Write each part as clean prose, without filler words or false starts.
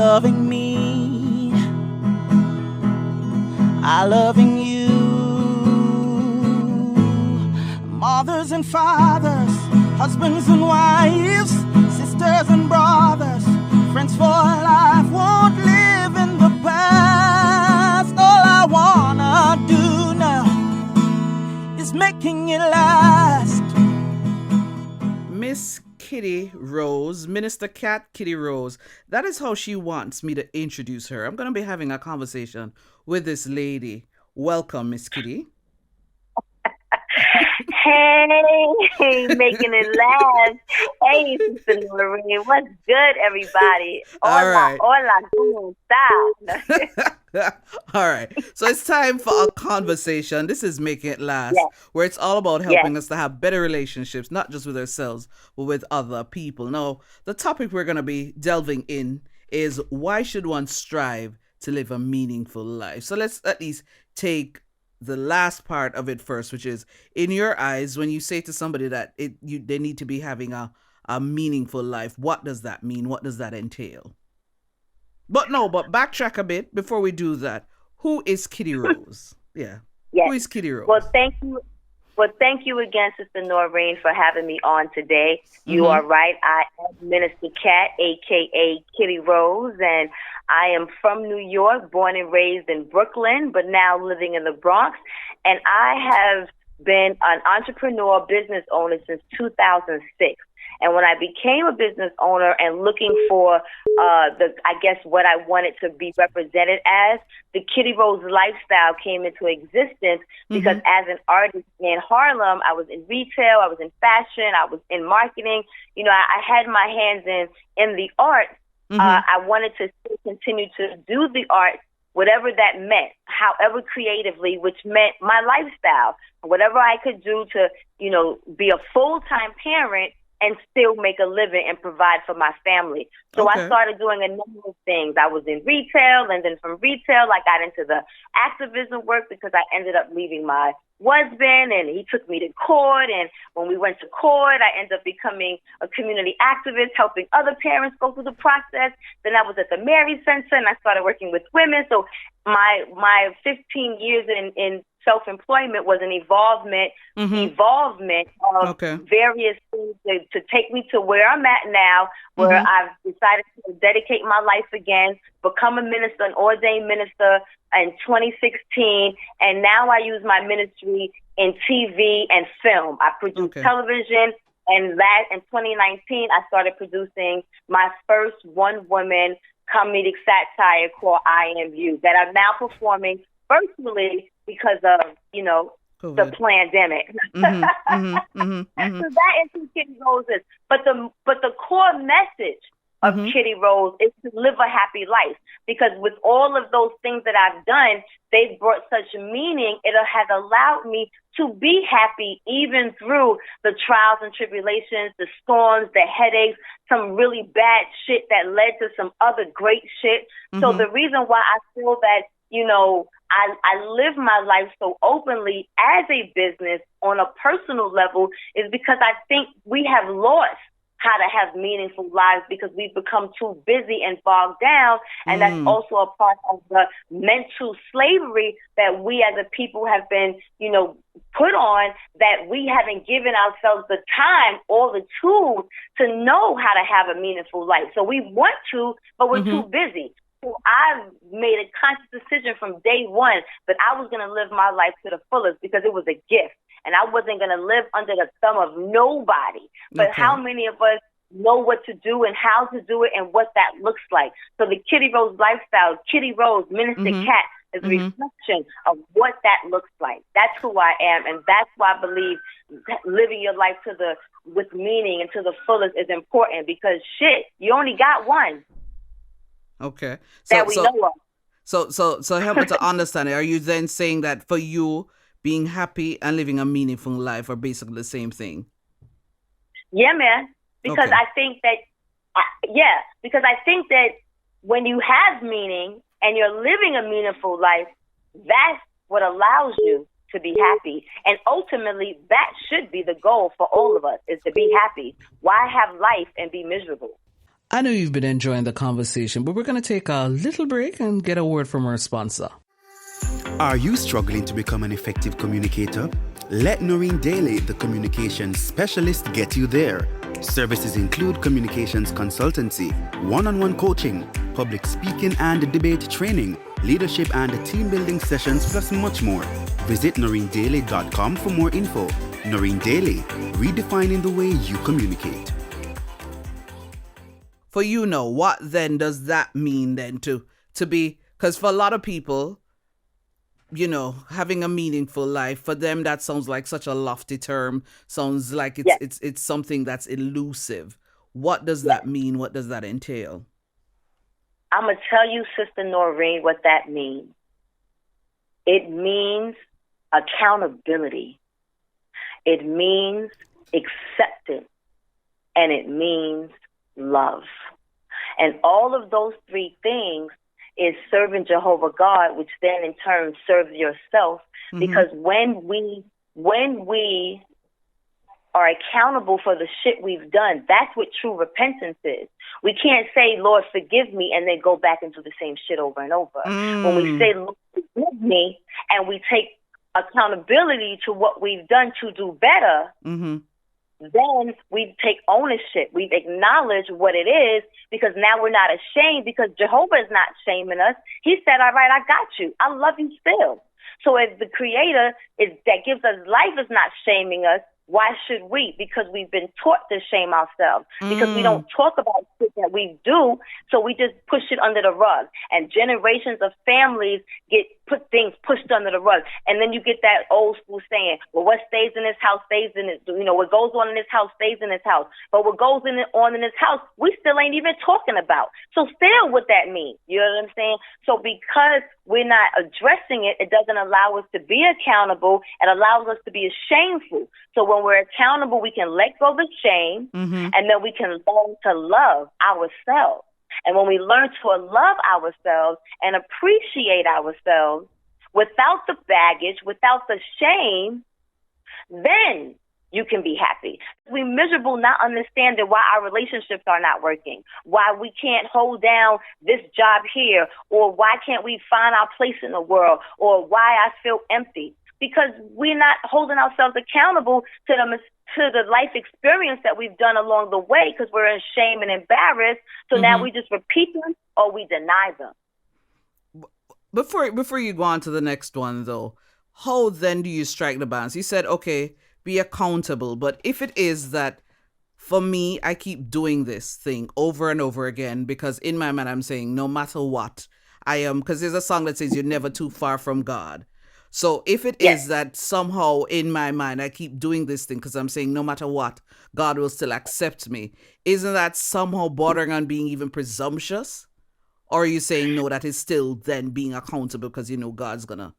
loving me, I loving you. Mothers and fathers, husbands and wives, sisters and brothers, friends for life, won't live in the past. All I wanna do now is making it last. Miss Kitty Rose, Minister Cat Kitty Rose. That is how she wants me to introduce her. I'm going to be having a conversation with this lady. Welcome, Miss Kitty. Hey, making it last. Hey, Sister Lorraine, what's good, everybody? All right. Hola, ¿cómo está? All right. So it's time for a conversation. This is Making It Last, Yes. where it's all about helping Yes. us to have better relationships, not just with ourselves, but with other people. Now, the topic we're going to be delving in is why should one strive to live a meaningful life? So let's at least take the last part of it first, which is, in your eyes, when you say to somebody that they need to be having a meaningful life, what does that mean? What does that entail? But backtrack a bit before we do that. Who is Kitty Rose? Yeah. Yes. Who is Kitty Rose? Well, thank you. Well, thank you again, Sister Noreen, for having me on today. You are right. I am Minister Cat, a.k.a. Kitty Rose, and I am from New York, born and raised in Brooklyn, but now living in the Bronx. And I have been an entrepreneur, business owner since 2006. And when I became a business owner and looking for what I wanted to be represented as, the Kitty Rose lifestyle came into existence because as an artist in Harlem, I was in retail, I was in fashion, I was in marketing. You know, I had my hands in the arts. I wanted to continue to do the art, whatever that meant, however creatively, which meant my lifestyle, whatever I could do to, you know, be a full-time parent and still make a living and provide for my family. So I started doing a number of things. I was in retail, and then from retail, I got into the activism work because I ended up leaving my husband, and he took me to court. And when we went to court, I ended up becoming a community activist, helping other parents go through the process. Then I was at the Mary Center, and I started working with women. So my 15 years in self-employment was an involvement of various things to take me to where I'm at now, where I've decided to dedicate my life again, become a minister, an ordained minister in 2016, and now I use my ministry in TV and film. I produce television, and in 2019, I started producing my first one-woman comedic satire called I Am You that I'm now performing virtually because of, you know, COVID. The pandemic. So that is who Kitty Rose is. But the core message of Kitty Rose is to live a happy life, because with all of those things that I've done, they've brought such meaning. It has allowed me to be happy even through the trials and tribulations, the storms, the headaches, some really bad shit that led to some other great shit. So the reason why I feel that, you know, I live my life so openly as a business on a personal level is because I think we have lost how to have meaningful lives because we've become too busy and bogged down. And that's also a part of the mental slavery that we as a people have been, you know, put on, that we haven't given ourselves the time or the tools to know how to have a meaningful life. So we want to, but we're too busy. So I made a conscious decision from day one that I was going to live my life to the fullest because it was a gift. And I wasn't going to live under the thumb of nobody. But how many of us know what to do and how to do it and what that looks like? So the Kitty Rose lifestyle, Kitty Rose, Minister Cat, is a reflection of what that looks like. That's who I am. And that's why I believe that living your life with meaning and to the fullest is important, because shit, you only got one. Okay. That we know of. So help me to understand it. Are you then saying that for you, being happy and living a meaningful life are basically the same thing? Yeah, man. Because I think that, because I think that when you have meaning and you're living a meaningful life, that's what allows you to be happy. And ultimately, that should be the goal for all of us, is to be happy. Why have life and be miserable? I know you've been enjoying the conversation, but we're going to take a little break and get a word from our sponsor. Are you struggling to become an effective communicator? Let Noreen Daly, the communications specialist, get you there. Services include communications consultancy, one-on-one coaching, public speaking and debate training, leadership and team building sessions, plus much more. Visit noreendaly.com for more info. Noreen Daly, redefining the way you communicate. For what then does that mean then to be, because for a lot of people, having a meaningful life, for them that sounds like such a lofty term, sounds like it's something that's elusive. What does that mean? What does that entail? I'm going to tell you, Sister Noreen, what that means. It means accountability. It means acceptance. And it means love. And all of those three things is serving Jehovah God, which then in turn serves yourself. Mm-hmm. Because when we are accountable for the shit we've done, that's what true repentance is. We can't say, Lord, forgive me, and then go back and do the same shit over and over. When we say, Lord, forgive me, and we take accountability to what we've done to do better, then we take ownership. We've acknowledged what it is, because now we're not ashamed, because Jehovah is not shaming us. He said, all right, I got you. I love you still. So if the Creator that gives us life is not shaming us, why should we? Because we've been taught to shame ourselves. Because we don't talk about shit that we do, so we just push it under the rug. And generations of families put things pushed under the rug. And then you get that old school saying, well, what stays in this house stays in it. What goes on in this house stays in this house. But what goes on in this house, we still ain't even talking about. So still what that means. You know what I'm saying? So because we're not addressing it, it doesn't allow us to be accountable. It allows us to be shameful. So when we're accountable, we can let go of the shame, and then we can learn to love ourselves. And when we learn to love ourselves and appreciate ourselves without the baggage, without the shame, then you can be happy. We're miserable not understanding why our relationships are not working, why we can't hold down this job here, or why can't we find our place in the world, or why I feel empty. Because we're not holding ourselves accountable to the life experience that we've done along the way, because we're in shame and embarrassed. So now we just repeat them or we deny them. Before you go on to the next one, though, how then do you strike the balance? You said, okay, be accountable. But if it is that, for me, I keep doing this thing over and over again, because in my mind I'm saying no matter what, I am, because there's a song that says you're never too far from God. So if it is that somehow in my mind I keep doing this thing because I'm saying no matter what, God will still accept me, isn't that somehow bordering on being even presumptuous? Or are you saying no, that is still then being accountable because God's gonna,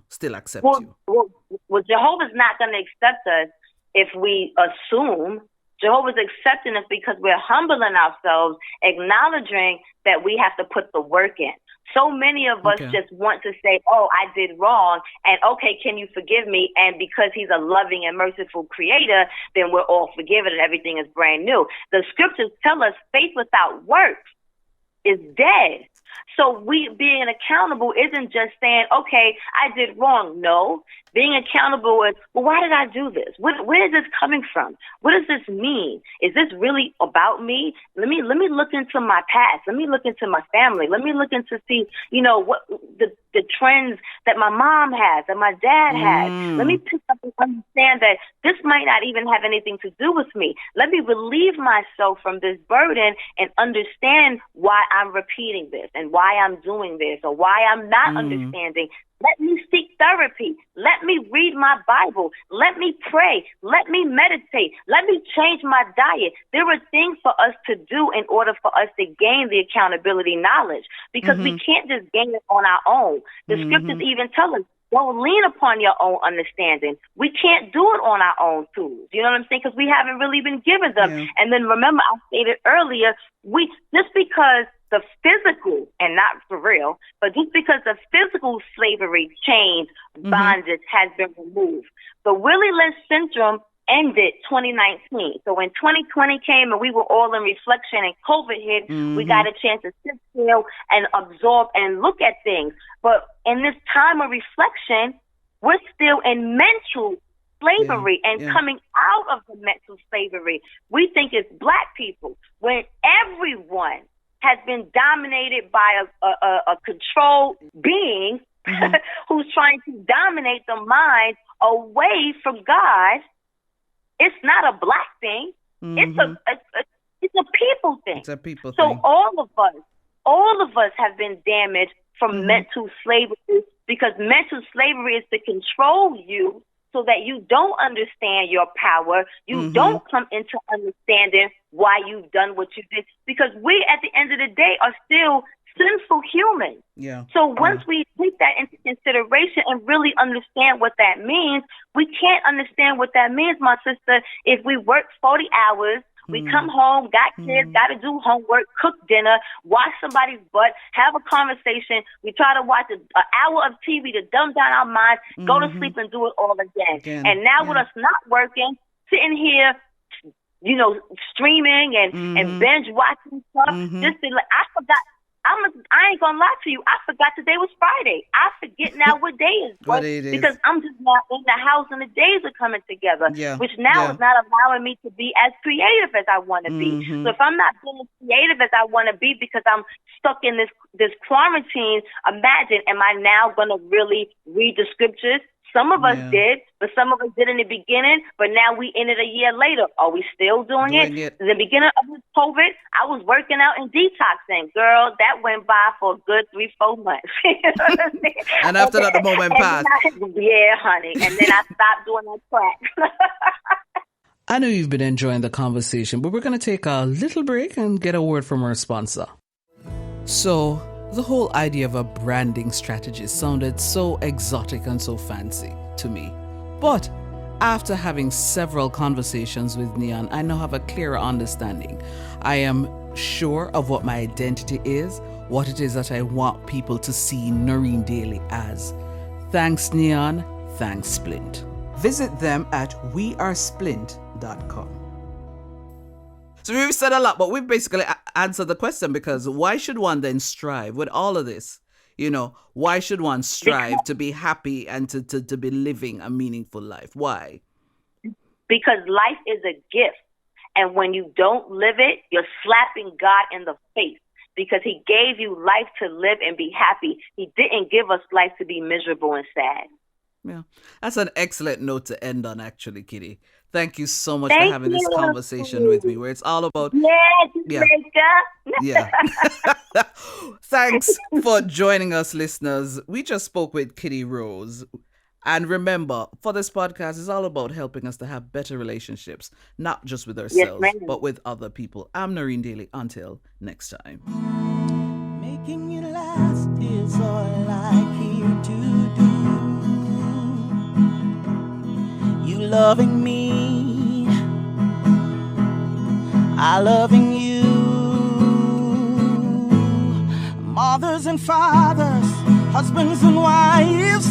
still accept you? Well, Jehovah's not gonna accept us if we assume. Jehovah's accepting us because we're humbling ourselves, acknowledging that we have to put the work in. So many of us just want to say, oh, I did wrong, and okay, can you forgive me? And because he's a loving and merciful creator, then we're all forgiven and everything is brand new. The scriptures tell us faith without works is dead. So we being accountable isn't just saying, okay, I did wrong. No, being accountable is, well, why did I do this? Where is this coming from? What does this mean? Is this really about me? Let me look into my past. Let me look into my family. Let me look into see, what the trends that my mom has, that my dad has. Let me pick up and understand that this might not even have anything to do with me. Let me relieve myself from this burden and understand why I'm repeating this and why I'm doing this or why I'm not understanding. Let me seek therapy. Let me read my Bible. Let me pray. Let me meditate. Let me change my diet. There are things for us to do in order for us to gain the accountability knowledge, because we can't just gain it on our own. The scriptures even tell us, don't lean upon your own understanding. We can't do it on our own tools. You know what I'm saying? Because we haven't really been given them. Yeah. And then remember, I stated earlier, just because the physical, and not for real, but just because the physical slavery, chains, bondage has been removed, the Willie Lynch syndrome ended 2019. So when 2020 came and we were all in reflection and COVID hit, we got a chance to sit still and absorb and look at things. But in this time of reflection, we're still in mental slavery and coming out of the mental slavery. We think it's black people when everyone has been dominated by a controlled being who's trying to dominate the mind away from God. It's not a black thing. It's a people thing. It's a people so thing. all of us have been damaged from mental slavery, because mental slavery is to control you so that you don't understand your power. You don't come into understanding why you've done what you did, because we, at the end of the day, are still sinful humans. Yeah. So once we take that into consideration and really understand what that means, we can't understand what that means, my sister, if we work 40 hours, we come home, got kids, got to do homework, cook dinner, watch somebody's butt, have a conversation. We try to watch an hour of TV to dumb down our minds, go to sleep and do it all again. And now with us not working, sitting here, streaming and binge watching stuff, just to, I forgot. I ain't gonna lie to you. I forgot today was Friday. I forget now what day is. What day it is. Because I'm just not in the house and the days are coming together. Yeah. Which now is not allowing me to be as creative as I want to be. So if I'm not being as creative as I want to be because I'm stuck in this quarantine, imagine, am I now gonna really read the scriptures? Some of us did, but some of us did in the beginning, but now we in it a year later. Are we still doing it? In the beginning of this COVID, I was working out and detoxing. Girl, that went by for a good 3-4 months. You know what I'm saying? And after that, the moment passed. Yeah, honey. And then I stopped doing that crack. I know you've been enjoying the conversation, but we're going to take a little break and get a word from our sponsor. So, the whole idea of a branding strategy sounded so exotic and so fancy to me. But after having several conversations with Neon, I now have a clearer understanding. I am sure of what my identity is, what it is that I want people to see Noreen Daly as. Thanks, Neon. Thanks, Splint. Visit them at wearesplint.com. So we've said a lot, but we've basically answered the question, because why should one then strive with all of this? Why should one strive to be happy and to be living a meaningful life? Why? Because life is a gift. And when you don't live it, you're slapping God in the face, because he gave you life to live and be happy. He didn't give us life to be miserable and sad. Yeah, that's an excellent note to end on, actually, Kitty. Thank you so much for having this conversation with me, where it's all about... Yeah. Thanks for joining us, listeners. We just spoke with Kitty Rose. And remember, for this podcast, it's all about helping us to have better relationships, not just with ourselves, but with other people. I'm Noreen Daly. Until next time. Making it last is all I care to do. You loving me, I loving you. Mothers and fathers, husbands and wives,